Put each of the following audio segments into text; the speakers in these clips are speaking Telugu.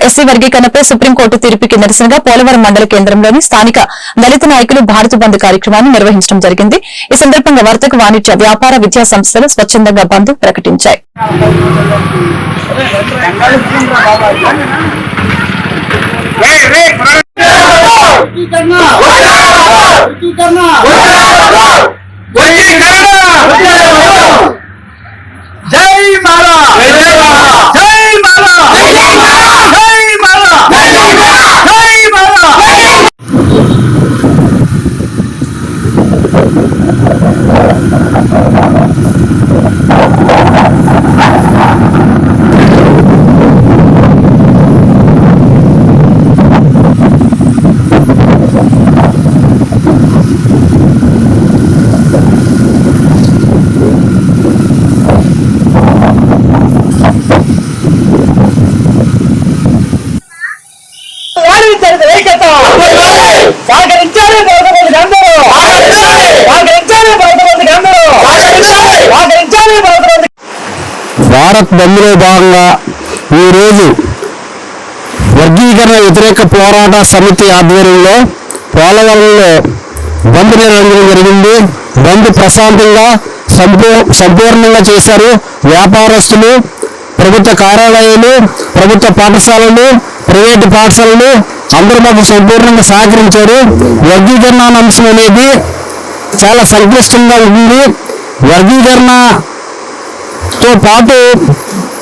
ఎస్సీ వర్గీకరణపై సుప్రీంకోర్టు తీర్పుకి నిరసనగా పోలవరం మండల కేంద్రంలోని స్థానిక దళిత నాయకులు భారత్ బంద్ కార్యక్రమాన్ని నిర్వహించడం జరిగింది. ఈ సందర్భంగా వర్తక, వాణిజ్య, వ్యాపార, విద్యా సంస్థలు స్వచ్ఛందంగా బంద్ ప్రకటించాయి. భారత్ బంద్లో భాగంగా ఈరోజు వర్గీకరణ వ్యతిరేక పోరాట సమితి ఆధ్వర్యంలో పోలవరంలో బంద్ నిర్వహించడం జరిగింది. బంద్ ప్రశాంతంగా సంపూర్ణంగా చేశారు. వ్యాపారస్తులు, ప్రభుత్వ కార్యాలయాలు, ప్రభుత్వ పాఠశాలలు, ప్రైవేటు పాఠశాలలు అందరూ మాకు సంపూర్ణంగా సహకరించారు. వర్గీకరణ అంశం అనేది చాలా సంక్లిష్టంగా ఉంది. వర్గీకరణతో పాటు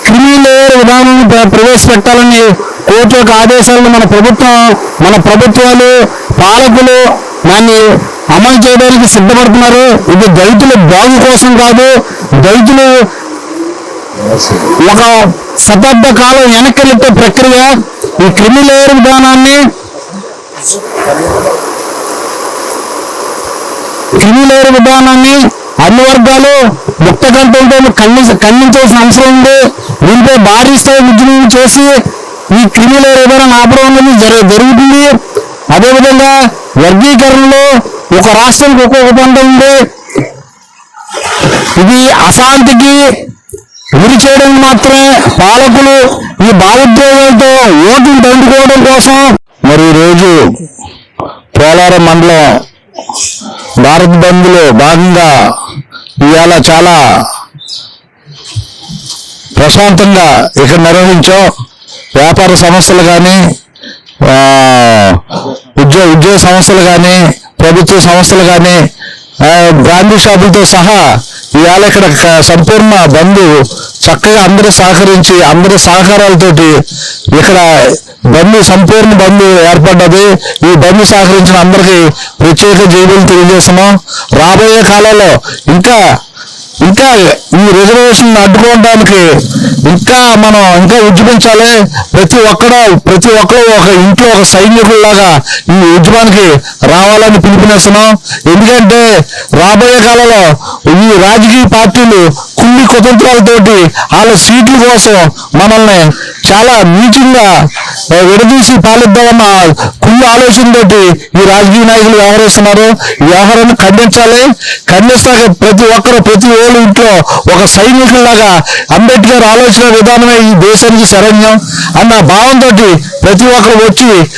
క్రిమిలేయర్ విధానాన్ని ప్రవేశపెట్టాలని కోర్టు యొక్క ఆదేశాలను మన ప్రభుత్వాలు, పాలకులు దాన్ని అమలు చేయడానికి సిద్ధపడుతున్నారు. ఇది దళితుల బాగు కోసం కాదు. దళితులు ఒక శతాబ్ద కాలం వెనక్కి ప్రక్రియ. ఈ క్రిమిలేయర్ విధానాన్ని అన్ని వర్గాలు ముక్త కంఠంతో ఖండించాల్సిన అవసరం ఉంది. దీంతో భారీ స్థాయి ఉద్యమం చేసి ఈ క్రిమిలేయర్ విధానం ఆపడం అనేది జరుగుతుంది. అదేవిధంగా వర్గీకరణలో ఒక రాష్ట్రానికి ఒక్కొక్క పంట ఉంది. ఇది అశాంతికి గురి చేయడం మాత్రమే. పాలకులు ఈ భావోద్వేగాలతో ఓటును దండుకోవడం కోసం మరి ఈరోజు పోలవరం మండలం భారత్ బంద్ లో భాగంగా ఇవాళ చాలా ప్రశాంతంగా ఇక్కడ నిర్వహించాం. వ్యాపార సమస్యలు కానీ, ఉద్యోగ సమస్యలు కానీ, ప్రభుత్వ సమస్యలు కానీ, గాంధీ షాపులతో సహా ఇవాళ ఇక్కడ సంపూర్ణ బంద్ చక్కగా అందరూ సహకరించి అందరి సహకారాలతోటి ఇక్కడ సంపూర్ణ బంద్ ఏర్పడ్డది. ఈ బంద్ సహకరించిన అందరికీ ప్రత్యేక జైలు తెలియజేస్తున్నాం. రాబోయే కాలంలో ఇంకా ఈ రిజర్వేషన్ అడ్డుకోవడానికి మనం ఉద్యమించాలి. ప్రతి ఒక్కరు ఒక ఇంట్లో ఒక సైనికుల్లాగా ఈ ఉద్యమానికి రావాలని పిలుపునిస్తున్నాం. ఎందుకంటే రాబోయే కాలంలో ఈ రాజకీయ పార్టీలు కుళ్ళి కుతంత్రాలతోటి వాళ్ళ సీట్ల కోసం మనల్ని చాలా నీచంగా విడదీసి పాలిద్దామన్న కుళ్ళు ఆలోచనతోటి ఈ రాజకీయ నాయకులు వ్యవహరిస్తున్నారు. ఈ వ్యవహారాన్ని ఖండిస్తాక ప్రతి ఓళ్ళు ఇంట్లో ఒక సైనికుల్లాగా అంబేద్కర్ ఆలోచన విధానమే ఈ దేశానికి శరణ్యం అన్న భావంతో ప్రతి ఒక్కరు వచ్చి